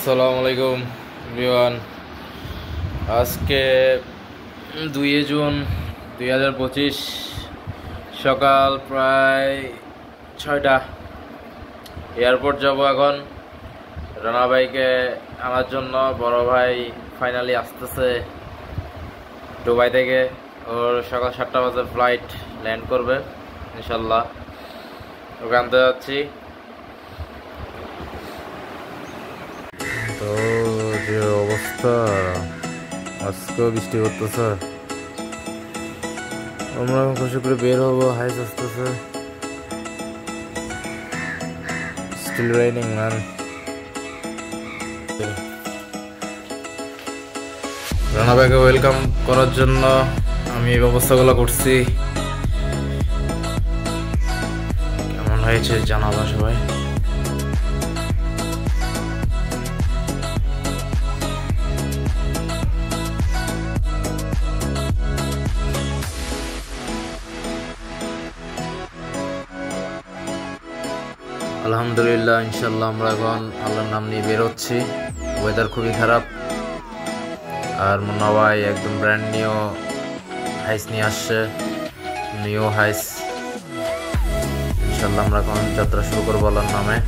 আসসালামু আলাইকুম এভরিওয়ান। আজকে 2 জুন 2025 সকাল প্রায় 6টা। এয়ারপোর্ট যাব এখন। রানা ভাইকে আনার জন্য বড় ভাই ফাইনালি আসতেছে দুবাই থেকে। ওর সকাল 7টা বাজে ফ্লাইট ল্যান্ড করবে ইনশাল্লাহ। ওকে আনতে যাচ্ছি। তো যে অবস্থা, আজকেও বৃষ্টি করতেছে। আমরা এখন খুশি করে বের হবো। হাইস আসতেছে, স্টিল রেইনিং ম্যান। রানা ভাইকে ওয়েলকাম করার জন্য আমি এই ব্যবস্থাগুলো করছি। কেমন হয়েছে জানাবা সবাই। আলহামদুলিল্লাহ, ইনশাল্লাহ আমরা এখন আল্লাহর নাম নিয়ে বেরোচ্ছি। ওয়েদার খুবই খারাপ, আর মুন্না ভাই একদম ব্র্যান্ড নিউ হাইস নিয়ে আসছে, নিউ হাইস। ইনশাল্লাহ আমরা এখন যাত্রা শুরু করবো আল্লাহর নামে।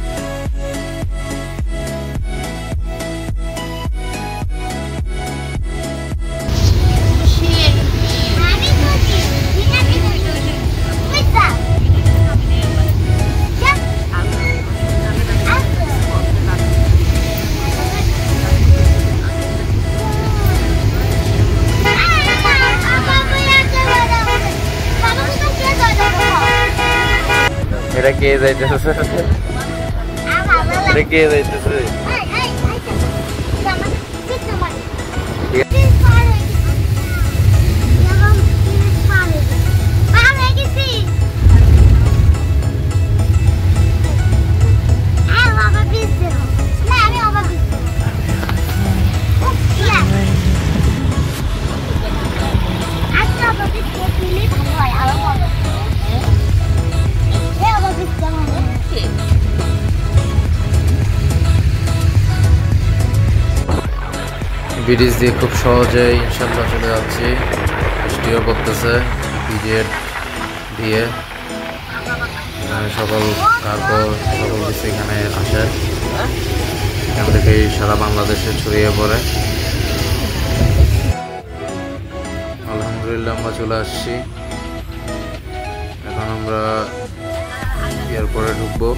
এটা কে যাইতেছে? এটা কে যাইতেছে? ব্রিজ দিয়ে খুব সহজে ইনশাল্লাহ চলে যাচ্ছি। বৃষ্টিও পড়তেছে পিরিয়ড দিয়ে। সকল কার্গো সকল কিছু এখানে আসে, এখান থেকেই সারা বাংলাদেশে ছড়িয়ে পড়ে। আলহামদুলিল্লাহ আমরা চলে আসছি। এখন আমরা এয়ারপোর্টে ঢুকবো।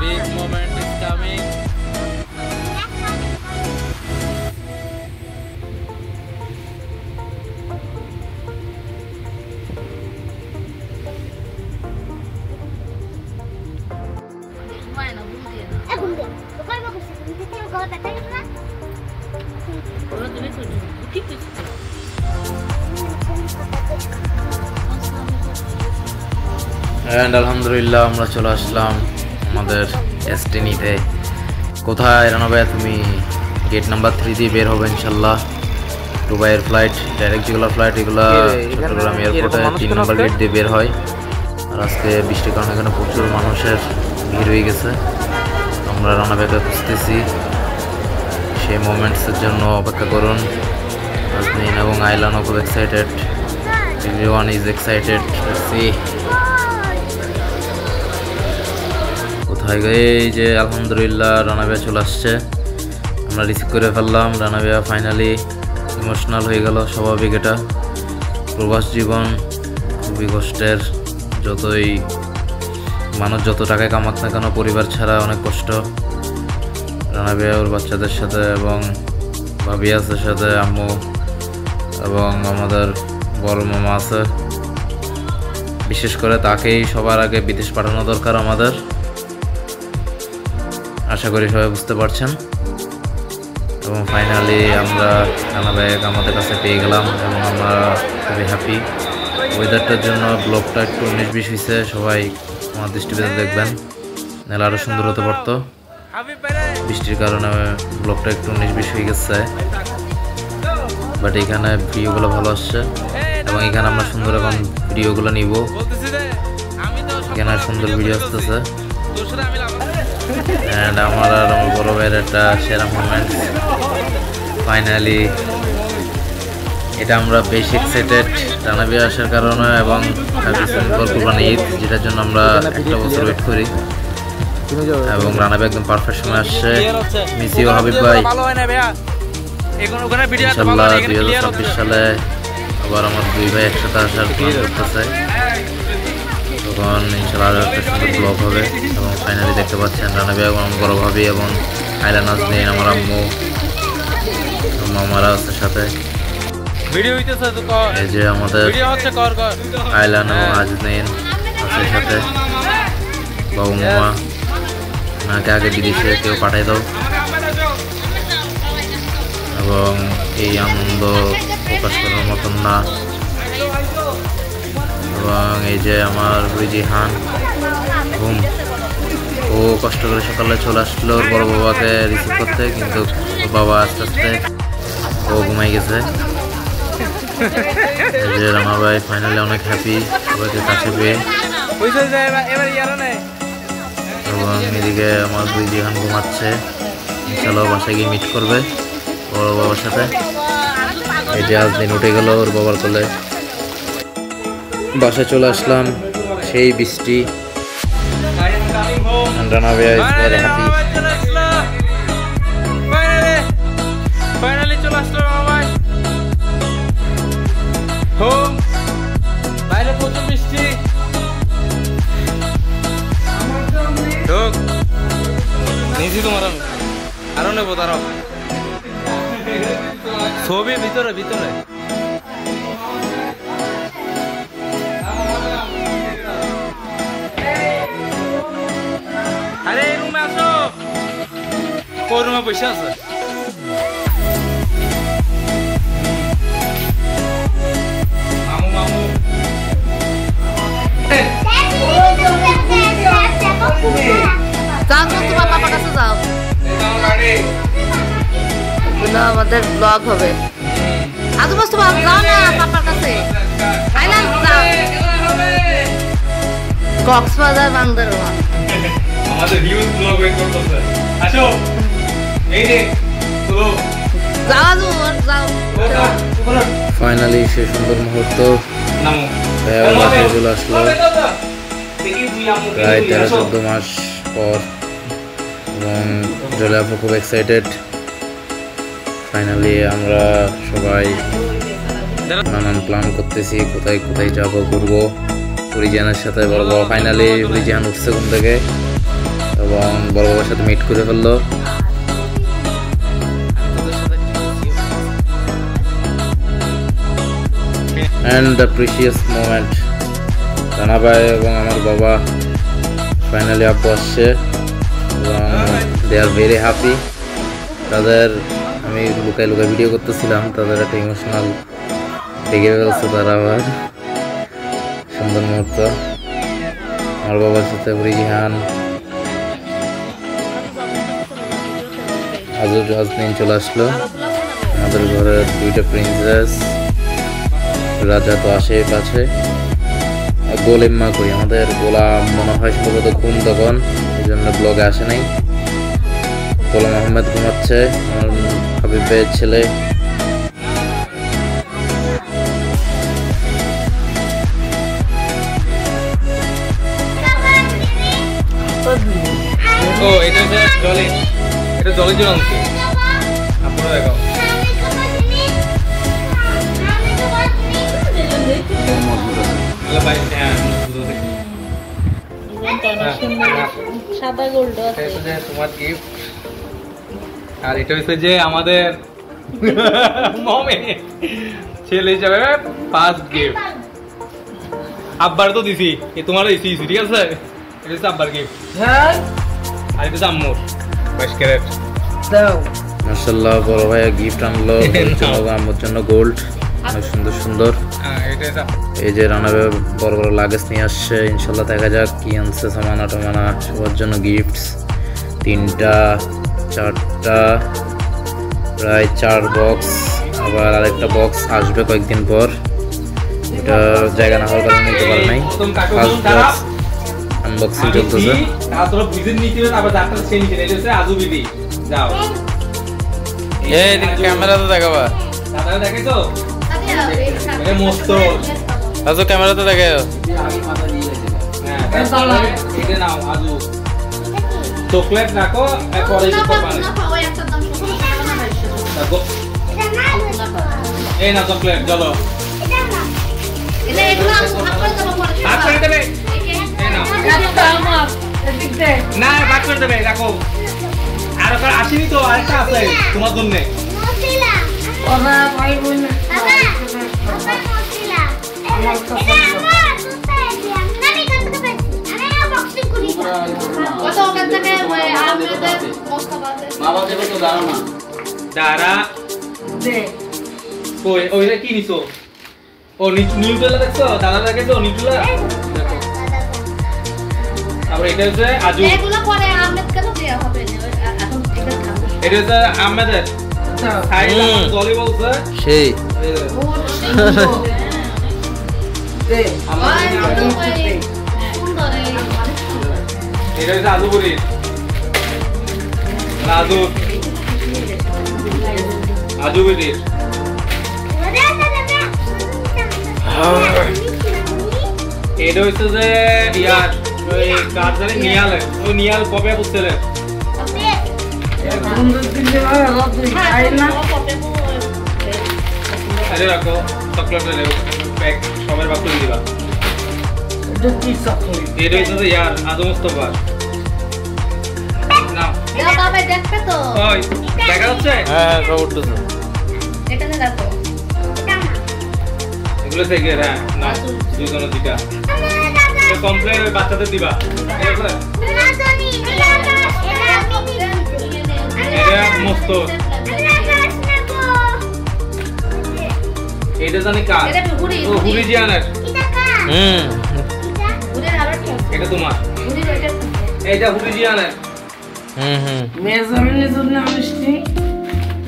Big moment is coming. And আলহামদুলিল্লাহ আমরা চলে আসলাম আমাদের ডেস্টিনিতে। কোথায় রানা ভাই? তুমি গেট নাম্বার 3 দিয়ে বের হবে ইনশাল্লাহ। দুবাইয়ের ফ্লাইট, ডাইরেক্ট যেগুলো ফ্লাইট এগুলো চট্টগ্রাম এয়ারপোর্টে 3 নম্বর গেট দিয়ে বের হয়। আর আজকে বৃষ্টির কারণে এখানে প্রচুর মানুষের ভিড় হয়ে গেছে। আমরা রানা ভাইকে খুঁজতেছি, সেই মোমেন্টসের জন্য অপেক্ষা করুন। নাজনীন এবং আইলানও খুব এক্সাইটেড। Everyone is excited. এই যে আলহামদুলিল্লাহ রানা ভাইয়া চলে আসছে। আমরা রিসিভ করে ফেললাম। রানা ভাইয়া ফাইনালি ইমোশনাল হয়ে গেল। স্বাভাবিক, এটা প্রবাস জীবন খুবই কষ্টের। যতই মানুষ যত টাকায় কামাক না কেন, পরিবার ছাড়া অনেক কষ্ট। রানা ভাইয়া ওর বাচ্চাদের সাথে এবং ভাবি আছে সাথে, আম্মু এবং আমাদের বড় মামা আছে। বিশেষ করে তাকেই সবার আগে বিদেশ পাঠানো দরকার আমাদের। আশা করি সবাই বুঝতে পারছেন। এবং ফাইনালি আমরা রানা ব্যাগ আমাদের কাছে পেয়ে গেলাম এবং আমরা খুবই হ্যাপি। ওয়েদারটার জন্য ব্লগটা একটু 19-20 হয়েছে, সবাই আমার দৃষ্টিভেদে দেখবেন, নাহলে আরও সুন্দর হতে পারতো। বৃষ্টির কারণে ব্লগটা একটু 19-20 হয়ে গেছে, বাট এখানে ভিডিওগুলো ভালো আসছে এবং এখানে আমরা সুন্দর এখন ভিডিওগুলো নিব। এখানে সুন্দর ভিডিও আসতেছে অ্যান্ড আমার আর আমার বড় ভাইয়ের একটা সেরা মোমেন্ট। ফাইনালি এটা আমরা বেশি এক্সাইটেড রানা ভাই আসার কারণে এবং কুরবানি ঈদ, যেটার জন্য আমরা একটা বছর ওয়েট করি এবং রানা ভাই একদম পারফেক্ট সময় আসছে। মিস ইউ হাবিব ভাই। ইনশাল্লাহ 2026 সালে আবার আমার দুই ভাই একসাথে আসার প্ল্যান করতেছে, তখন ইনশাল্লাহ আরও একটা সুন্দর ব্লগ হবে। এবং ফাইনালি দেখতে পাচ্ছেন রানা ভাই এবং আমার বড় ভাবি এবং আইলা নাজনীন, আমার আম্মু মামারা আছে সাথে। এই যে আমাদের আইলা নাজনীন আছে সাথে, বাবু মামা ওনাকে আগে বিদেশে কেউ পাঠাই দাও। এবং এই আনন্দ প্রকাশ করার মতন না। এবং এই যে আমার জিহান ঘুম, ও কষ্ট করে সকালে চলে আসলো ওর বড় বাবাকে রিসিভ করতে, কিন্তু ওর বাবা আস্তে আস্তে ও ঘুমাই গেছে। এই যে রানা ভাই ফাইনালি অনেক হ্যাপি সবাইকে কাছে পেয়ে। এবং এদিকে আমার জিহান ঘুমাচ্ছে, ইনশাল্লাহ বাসায় গিয়ে মিট করবে বড় বাবার সাথে। এই যে আজ দিন উঠে গেল ওর বাবার কোলে। বাসায় চলে আসলাম, সেই বৃষ্টি। রানা ভাই ভেরি হ্যাপি। ফাইনালি চলে আসলো রানা ভাই হোম। বাইরে প্রচুর বৃষ্টি, নিয়েছি তোমার আমি আরো নেবো তারও ছবি ভিতরে ভিতরে। আরে এই রুমে আসো, কোন রুমে বসে আছে? মামু মামু যাও তো তোমার পাপার কাছে যাও, আমাদের ব্লগ হবে। আজ বস তোমার যাও না পাপার কাছে, আইলাম যাও কক্সবাজার বান্দরবান আমাদের নিউজ ব্লগ ওয়েট করতেছে। আসো এই রে চলো যাও যাও। ফাইনালি সে সুন্দর মুহূর্ত চলে আসলো প্রায় 13-14 মাস পর এবং জলে আপু খুব এক্সাইটেড। ফাইনালি আমরা সবাই নানান প্ল্যান করতেছি, কোথায় কোথায় যাবো ঘুরবো। রিজিয়ানের সাথে বড় বাবা ফাইনালি রিজিয়ান উঠছে ঘুম থেকে এবং বড় বাবার সাথে মিট করে ফেললো। And the precious moment, Rana ভাই এবং আমার বাবা ফাইনালি আব্বু আসছে এবং দে আর ভেরি হ্যাপি। তাদের আমি লুকাই লুকাই ভিডিও করতেছিলাম, তাদের একটা ইমোশনাল দেখে ফেলছে তারা। আবার সুন্দর মুহূর্ত আমার বাবার সাথে রিজিহান আজদিন চলে আসলো। আমাদের ঘরের দুইটা প্রিন্সেস, রাজা তো আসে কাছে। গোলেম্মা করি আমাদের গোলা মনে হয় সম্ভবত ঘুম তখন, এই জন্য ব্লগে আসে নাই। গোলাম আহমেদ ঘুমাচ্ছে, আমার হাবিব ভাইয়ের ছেলে। ও এটা যে জলে, এটা জলে জল আনছে আপনারা দেখো। সাদা গোল্ড আছে তোমার গিফট। আর এটা হচ্ছে যে আমাদের মমে ছেলে হিসাবে ফার্স্ট গিফট। আব্বার তো দিছি, এ তোমার দিছি, ঠিক আছে? এটা হচ্ছে আব্বার গিফট। হ্যাঁ, আর এটা হচ্ছে আম্মুর 22 ক্যারেট। দাও মাশাআল্লাহ বড় ভাইয়া গিফট আনলো আমার জন্য গোল্ড, অনেক সুন্দর সুন্দর। এই যে রানা ভাই বড় বড় লাগেজ নিয়ে আসছে, ইনশাল্লাহ দেখা যাক কি আনছে। সামানা টামানা সবার জন্য গিফটস, 3টা 4টা প্রায় 4 বক্স, আবার আরেকটা বক্স আসবে কয়েকদিন পর, এটা জায়গা না হওয়ার কারণে নিতে পারে নাই। ফার্স্ট বক্স আনবক্সিং চলতেছে। তারপর ভিজিট নিতে হবে, তারপর ডাক্তার সে নিতে এসে আজু বিধি যাও। এই ক্যামেরা তো দেখাবা, দাদা দেখাইছো এ মস্ত আজু ক্যামেরাতে দেখাও। হ্যাঁ এটা নাও আজু চকলেট রাখো, এরপর এই করবানে দেখো এই না চকলেট চলো ভাগ করে দেবে, এই নাও না ভাগ করে দেবে রাখো। আর ওখানে আসেনি তো, আরেকটা আছে তোমার জন্য। দাঁড়া কই ওইটা কি নিছো? ও নিউট্রেলা দেখছো? দাদা দেখেছো নিউট্রেলা? তারপর এটা হচ্ছে আজু, এগুলো পরে আহমেদ কেন দেয়া হবে না, এখন এটা থাকবে। এটা হচ্ছে আহমেদের সাইড জলি বলছে সেই এটা হচ্ছে আজু বলি আজু আজু বলি। এটা হচ্ছে যে ইয়ার ওই কাজে নিয়ালে, ওই নিয়াল কবে বুঝছিলে আরে রাখো চকলেট প্যাক সবার বাক করে দিবা। এটা হচ্ছে যে ইয়ার আজু মুস্তফা নাও বাবা দেখবে তো, ওই দেখা যাচ্ছে? হ্যাঁ সব উঠতেছে। এটাতে রাখো। এগুলো থেকে হ্যাঁ না দুজন দুইটা কমপ্লেন বাচ্চাদের দিবা, ঠিক আছে? এটা মস্ত এটা জানি কার, ও হুরি জিয়ানের। এটা তোমার, এইটা হুরি জিয়ানের। মেজামিনের জন্য মিষ্টি,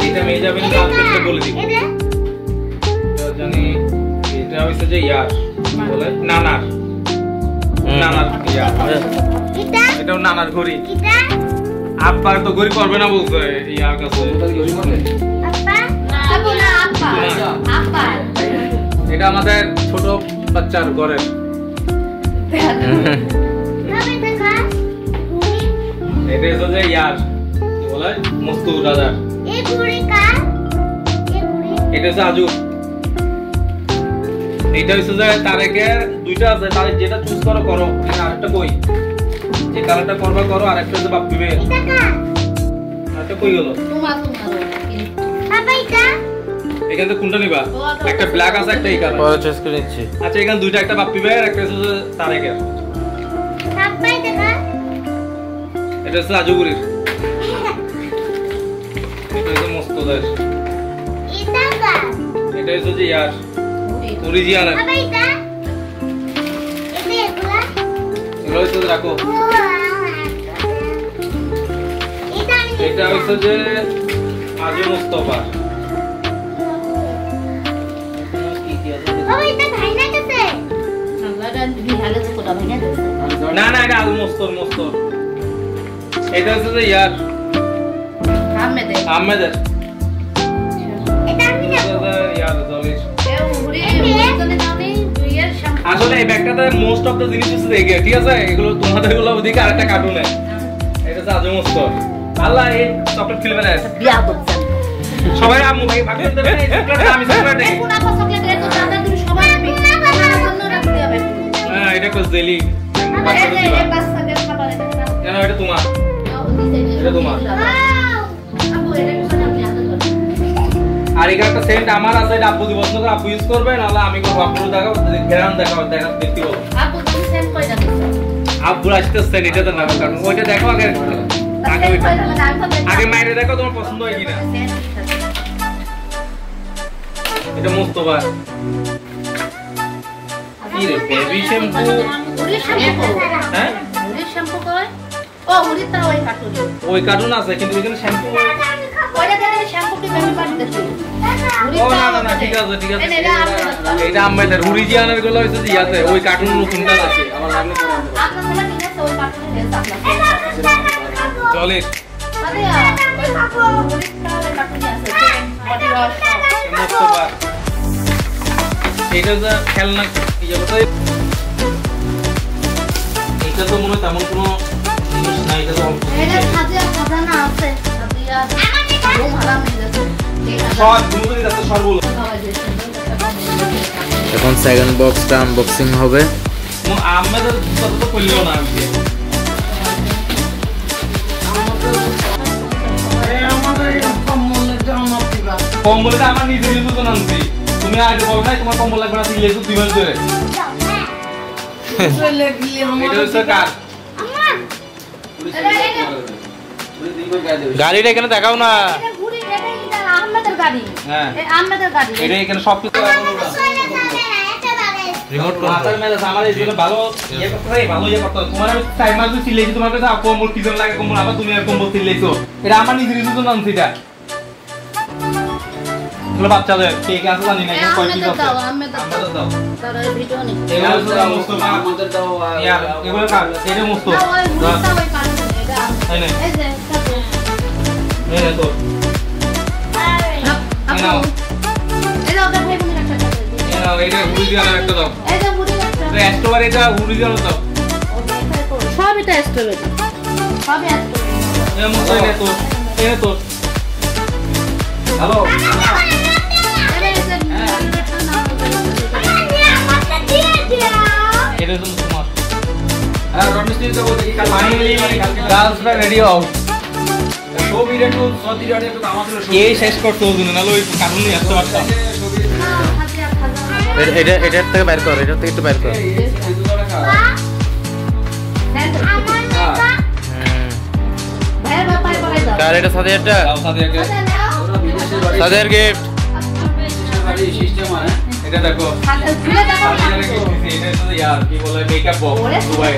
এটা মেজাবিন কাজ করতে বলে দিব। এটা জানি এটা হইছে যে ইয়ার বলে নানার নানার ইয়ার, এটাও নানার ঘড়ি। আব্বার তো ঘড়ি করবে না বলছে ইয়ার কাছে। এটা আমাদের ছোট বাচ্চার ঘরের। এটা হচ্ছে যে ইয়ার কি বলে মস্তুর রাজার। এটা হচ্ছে আজু। এটা হচ্ছে যে তারেকের দুইটা আছে, তারেক যেটা চুজ করো করো। আরেকটা কই যে কালারটা করবা করো, আরেকটা হচ্ছে বাপ দিবে। আরেকটা কই গেল? এখান থেকে কোনটা নিবা? একটা ব্ল্যাক আছে, একটা এই কালার। পরে চয়েস করে নিচ্ছি। আচ্ছা এখানে দুইটা, একটা বাপ দিবে আর একটা হচ্ছে তারেকের। এটা হচ্ছে আজুগুরির। এটা হচ্ছে মস্তদের। এটা হচ্ছে যে ইয়ার অরিজিনাল। এগুলো হচ্ছে রাখো। এটা হচ্ছে যে আজু মুস্তফা। না না এটা আজু মস্তর মস্তর। এটা হচ্ছে যে ইয়ার আহমেদের। ইয়ার দলিল। আসলে এই ব্যাগটাতে মোস্ট অফ দ্য জিনিস হচ্ছে দেখে, ঠিক আছে? এগুলো তোমাদের গুলো ওদিকে আরেকটা কার্টুনে। এটা হচ্ছে আজু মুস্তফা। আল্লাহ এই চকলেট খেলবে না সবাই। আম্মু ভাই ভাগ করে দেবে, এই চকলেট আমি চকলেট নেই। হ্যাঁ এটা কোস জেলি কেন? এটা তোমার, এটা তোমার। আর এখানে একটা সেন্ট আমার আছে, এটা আপু পছন্দ করে আপু ইউজ করবে, নাহলে আমি করবো। আপু দেখাও, ঘেরান দেখাও, দেখা দেখতে বলো। আব্বুর আসতে সেন্ট এটা তো না, কারণ ওইটা দেখো আগে। আগে মাইরে দেখো তোমার পছন্দ হয় কিনা। এটা মোস্তফা কি রে বেবি শ্যাম্পু হ্যাঁ ওই কার্টুন আছে কিন্তু এখানে শ্যাম্পু ও না না না ঠিক আছে ঠিক আছে এটা আমাদের অরিজিনাল গুলো হইছে যে আছে ওই কার্টুন নতুনটা আছে আমার লাগলে চলে মোস্তফা এটা যা খেলনা ইয়ে করতে এটা তো মনে তেমন কোনো জিনিস নাই এটা তো খাজানা আছে সব দুটোই আছে সবগুলো এখন সেকেন্ড বক্সটা আনবক্সিং হবে। আমাদের কত তো করলেও না আমি কম্বলটা আমার নিজের ইউজ তো নামছি তুমি আগে বল নাই তোমার কম্বল লাগবে না তুই লেজু 2 মাস ধরে এটা হচ্ছে কার গাড়িটা এখানে দেখাও না হ্যাঁ এটা এখানে সব কিছু রিমোট কন্ট্রোল মেলাস আমার এই জন্য ভালো ইয়ে করতে ভালো ইয়ে করতে তোমার আমি টাইমার যদি সিলেছি তোমার কাছে কম্বল কি জন লাগে কম্বল আবার তুমি কম্বল সিলেছো এটা আমার নিজের ইউজ তো নামছি এটা এগুলো বাচ্চাদের কে কে আছে জানি না এটা কয় পিস আছে আমাদের দাও তার ভিডিও নেই এগুলো তো মুস্তফা আমাদের দাও ইয়ার এগুলো কার এটা মুস্তফা এই নে এই নে তো নাও এটা ওটা ভাই বোনের একটা নাও এটা অরিজিনাল একটা দাও এটা মুড়ি একটা স্টোর এটা অরিজিনাল দাও সব এটা স্টোর সব স্টোর এই মুস্তফা এই তো হ্যালো এটা তো তোমার আর রনস্টি তো বলতে কি কাল ফাইনালি মানে কালকে গার্লসরা রেডি হও সব ভিডিও তো সত্যি জানি তো আমাদের এই শেষ করতে হবে না ওই কারণ নিয়ে আসতে পারতাম এটার থেকে বাইর কর এটার থেকে একটু বাইর কর কার এটা সাদিয়ারটা সাদিয়াকে সাদিয়ার গিফট সিস্টেম মানে এটা দেখো সাদিয়ারে কি দিছি এটা তো यार কি বলে মেকআপ বক্স দুবাই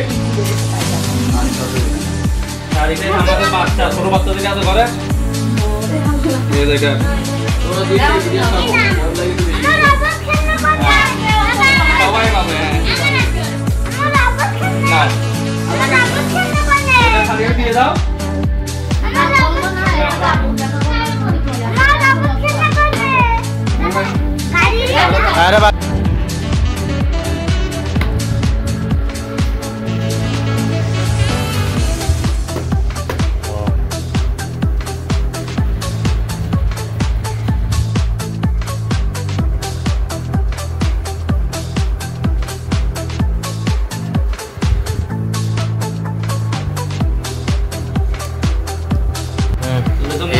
আর এটা আমাদের বাচ্চা ছোট বাচ্চাদের কাছে করে এই দেখো তোরা দিছি ভিডিও সবাই পাবে না এটা সাদিয়াকে দিয়ে দাও আরে বাবা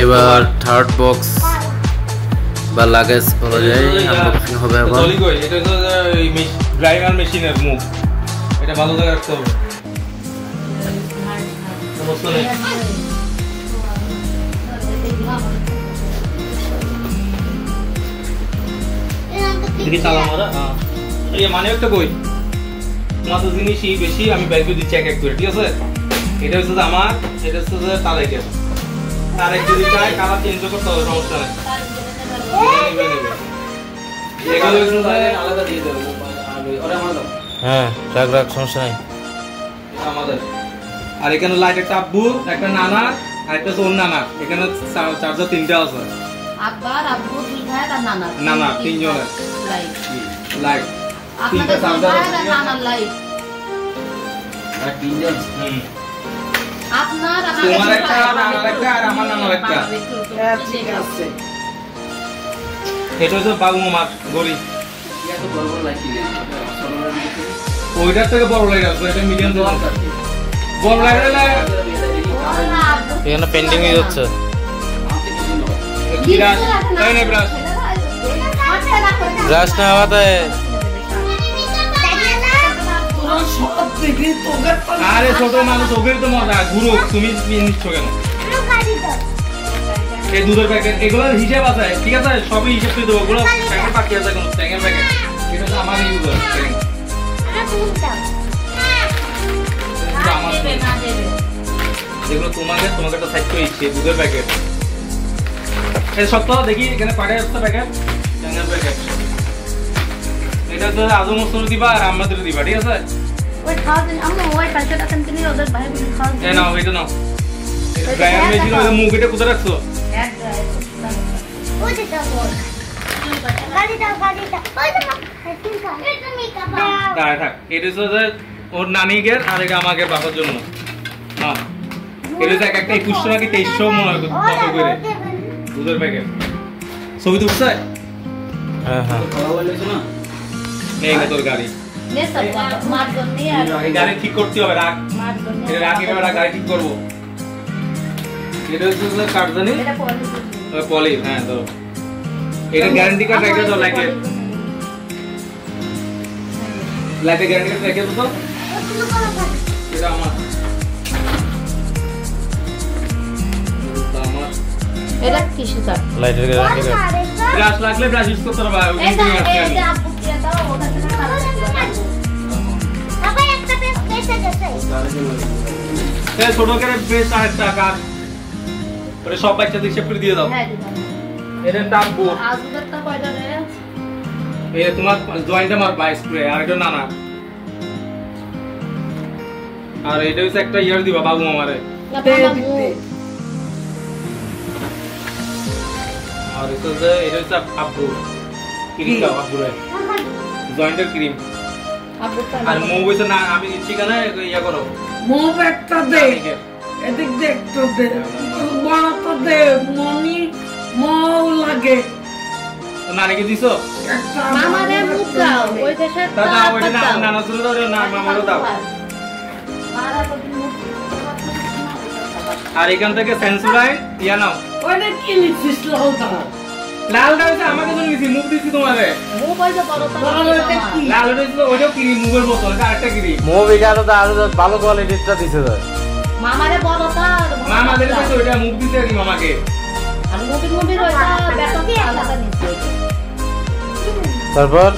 এবার থার্ড বক্স বা লাগেজ বলা যায় আনবক্সিং হবে আবার চলি কই এটা তো এই ড্রাইভার মেশিনের মুখ এটা ভালো জায়গায় রাখতে হবে সমস্যা নেই দেখি তালা মারা হ্যাঁ এই মানে একটা কই তোমার তো জিনিসই বেশি আমি বাইক করে দিচ্ছি এক এক করে ঠিক আছে এটা হচ্ছে যে আমার এটা হচ্ছে যে তালাইকে তার এক যদি চাই কালার চেঞ্জ করতে হবে সমস্যা নেই আলাদা দিয়ে দেবো হ্যাঁ রাখ রাখ সমস্যা নাই আমাদের আর এখানে লাইট একটা আব্বু একটা নানা আর একটা সোন নানা এখানে চার্জার তিনটা আছে আব্বার আব্বু দুই ভাই আর নানা নানা তিনজনের লাইট তিনটা আপনাদের দুই চার্জার ভাই আছে আর নানার লাইট আর তিনজন আপনার তোমার একটা নানার একটা আর আমার নানার একটা ঠিক আছে এটা হচ্ছে বাবু মামার গড়ি ওইটার থেকে বড় লাইট আছে এটা মিডিয়াম বড় লাইট হলে এখানে পেন্ডিং হয়ে যাচ্ছে বিরাট তাই না বিরাট ব্রাশ না হওয়াতে আরে ছোট মানুষ ওদের তো মজা ঘুরো তুমি নিচ্ছ কেন এই দুধের প্যাকেট এগুলোর হিসাব আছে ঠিক আছে সবই হিসাব করে দেবো ওগুলো প্যাকেট বাকি আছে কোনো ট্যাঙ্গের প্যাকেট এটা তো আমার ইউজ হয় যেগুলো তোমাকে একটা সাইড করে ইচ্ছে দুধের প্যাকেট এই সপ্তাহ দেখি এখানে পাঠিয়ে আসছে প্যাকেট ট্যাঙ্গের প্যাকেট এটা তো আজও মস্তর দিবা আর আমাদের দিবা ঠিক আছে ওই খাওয়া দিন আমরা ওই প্যাকেটটা কিনে ওদের ভাই বোন খাওয়া এই নাও এটা নাও ড্রায়ার মেশিন ওই মুখ এটা কোথায় রাখছো এক ড্রাই ওই যেটা বল গাড়িটা ওই তো এটা মেকআপ দাঁড়ায় থাক এটা হচ্ছে ওর নানিকের আর এটা আমাকে বাবার জন্য হ্যাঁ এটা হচ্ছে একটা 2100 নাকি 2300 মনে হয় কত করে দুধের প্যাকেট ছবি তুলছে হ্যাঁ হ্যাঁ ভালো লাগছে না নেই না তোর গাড়ি নে সব মার জন্যই আর এই গাড়ি ঠিক করতে হবে রাখ মার জন্য এটা রাখি না গাড়ি ঠিক করব এটা হচ্ছে কার্ডজানি এটা পলিসি পলি হ্যাঁ তো এটা গ্যারান্টি কার্ড রেখে দাও লাইকে গ্যারান্টি কার্ড রেখে দাও তো এটা আমার এটা কিসে কাট লাইটের গ্যারান্টি কার্ড ব্রাশ লাগলে ব্রাশ ইউজ করতে পারবা এটা এটা আপু কি দাও ওটা থেকে বাবা একটা পেজ কেসে গেছে এই ছোট করে বেশ আর টাকা ওরে সব বাচ্চাদের হিসাব করে দিয়ে দাও হ্যাঁ দিবা এটা টাকবো আজুরটা কয়টা রে এই তোমার জয়েন্ট আমার 22 স্প্রে আর এটা নানা আর এটা হচ্ছে একটা ইয়ার দিবা বাবু আমারে আর এটা হচ্ছে আব্বু ক্রিম দাও আব্বু রে জয়েন্টের ক্রিম আর মৌ বলছে না আমি দিচ্ছি কেন ইয়া করো মুভ একটা দে এদিক দে একটু দে বড়টা দে মনি মৌ লাগে নানিকে দিছো একটা মামারে মুখ দাও ওই দেশে দাদা ওইটা না নানা জন্য দাও না মামারও দাও আর এখান থেকে সেন্সোডাইন ইয়া নাও ওটা কি লিখছিস লাউটা লাল ডালটা আমাকে জন্য দিছি মুখ দিছি তোমারে মুখ ওই যে বড়টা ওটা কি লাল হইছিল ওইটাও ক্রিম মুখের মতো এটা আরেকটা ক্রিম মুভি আরো ভালো কোয়ালিটিটা দিছে তো মামারে বড়টা মামা দিলে তো ওইটা মুখ দিছে কি মামাকে আর মুভি ওইটা বেতন আলাদা নিচ্ছে তারপর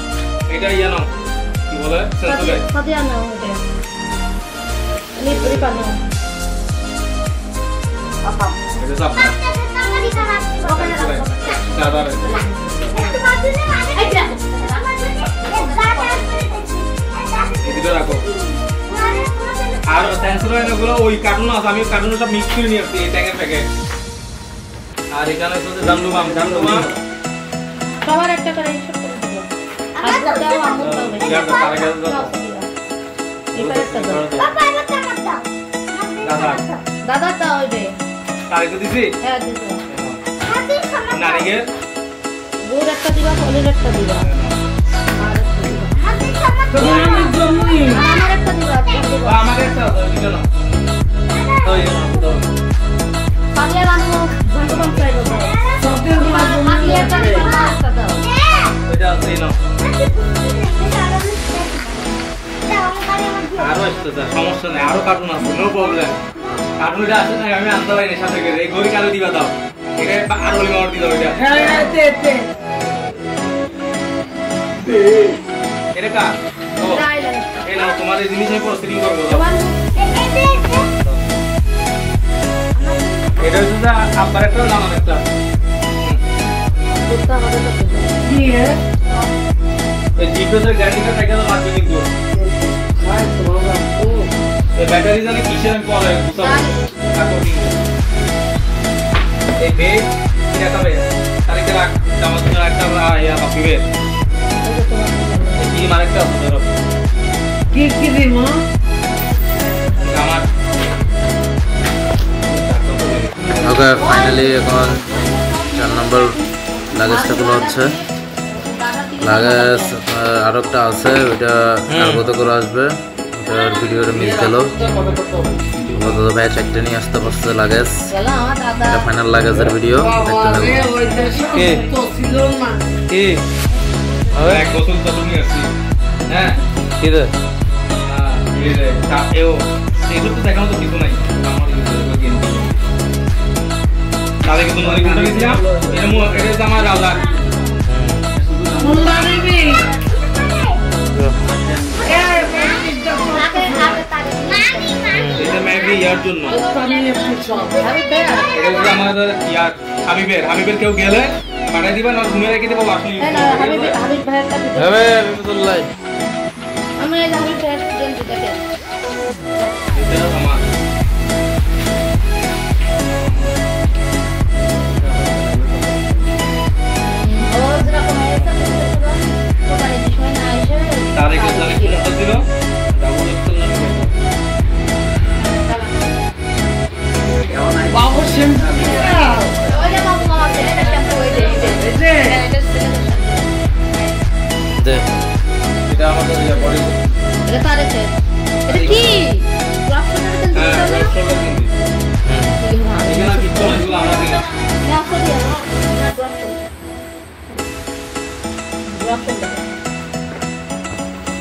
এটা ইয়া নাও কি বলে সেন্সোডাইন সাদিয়া নাও ওটা নিপুরি পানো আপা এটা সব দাদা রে এদিকে রাখো আর সেন্সোডাইন গুলো ওই কার্টুন আছে আমি কার্টুন সব মিক্স করে নিয়ে আসছি এই ট্যাগের প্যাকেট আর এখানে হচ্ছে জামলুমাম সবার একটা করে হিসাব করে দেবো আজকে দাও আমু দাও ইয়ার তার কাছে দাও এবার একটা দাও দাদা দাদা দাও ওই দে তারিখে দিছি হ্যাঁ দিছো নারিকেল গুড় একটা দিবা পনির একটা দিবা তোমার জন্যই আমার একটা দিবা আমাকে একটা দিও না ওই দাও পানিয়া রান্না ঘন্টা কম চাইবো সতের মাটি একটা দিবা একটা দাও ওইটা আছে নাও আরো আসতে সমস্যা নেই আরো কার্টুন আছে নো প্রবলেম কার্টুনটা আছে না আমি আনতে পারি না সাথে করে এই ঘড়ি কালো দিবা দাও এটা আর ওলি মার দিও এটা হ্যাঁ দে এটা কা ও এই নাও তোমার এই জিনিস আমি পুরো সেটিং করব দাও এটা হচ্ছে যে আব্বার একটা নাম একটা দুধটা আমাদের কাছে কি হে এই জিপিএসের গ্যারান্টি কার্ড থেকে তো লাগবে কিন্তু ভাই তোমার ও এই ব্যাটারি জানি কিসের আমি পরে বুঝাবো এই বেগ এটা কবে তারিখে রাখ আমার জন্য একটা ইয়া বাকি বেগ এই কি মারেকটা আছে ধরো কি দিমা আমার ওকে ফাইনালি এখন 4 নম্বর লাগেজটা খোলা হচ্ছে লাগেজ আরো একটা আছে ওইটা কত করে আসবে ওটার ভিডিওটা মিস গেল দাদা ভাই একটা নিয়ে আসতে পারছে লাগেজ গেল আমার দাদা এটা ফাইনাল লাগেজের ভিডিও দেখতে আরে থাকুন ওই দেশে তো ছিল না কি এক বছর তো নিয়ে আসছি হ্যাঁ কি রে হ্যাঁ এগুলো তো দেখানো তো কিছু নাই আমার তাদের কিন্তু নদী কোনটা নিয়েছিলাম এটা হচ্ছে আমার রাজার মোল্লা দিবি এটা ম্যাগি ইয়ার জন্য এটা হচ্ছে আমাদের ইয়ার হাবিবের কেউ গেলে পাঠাই দিবা না ঘুমিয়ে রেখে দেবো আসলে বিমতুল্লাহ আমি এই হাবিব ভাইয়ের স্টুডেন্ট দেখেন এটা আমার তারে কে জানে কোনটা ছিল ডাবল এক্সেল না বাবু শ্যাম্পু দে এটা আমাদের ইয়া বডি এটা কি হ্যাঁ সবটা কিনবি এখানে কি কোন এগুলো আমরা দিলাম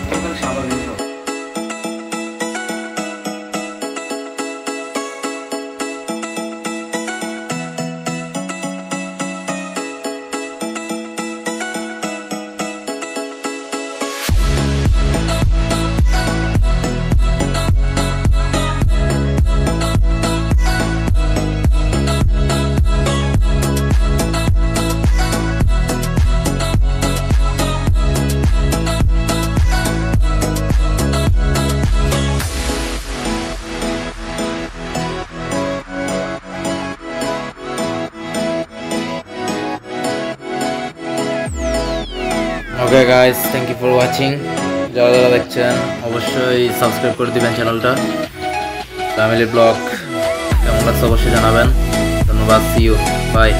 তখন সাদা জিনিস okay guys, thank you for watching. যারা যারা দেখছেন অবশ্যই সাবস্ক্রাইব করে দিবেন চ্যানেলটা। ফ্যামিলি ব্লগ কেমন লাগছে অবশ্যই জানাবেন। ধন্যবাদ, সি ইউ, বাই।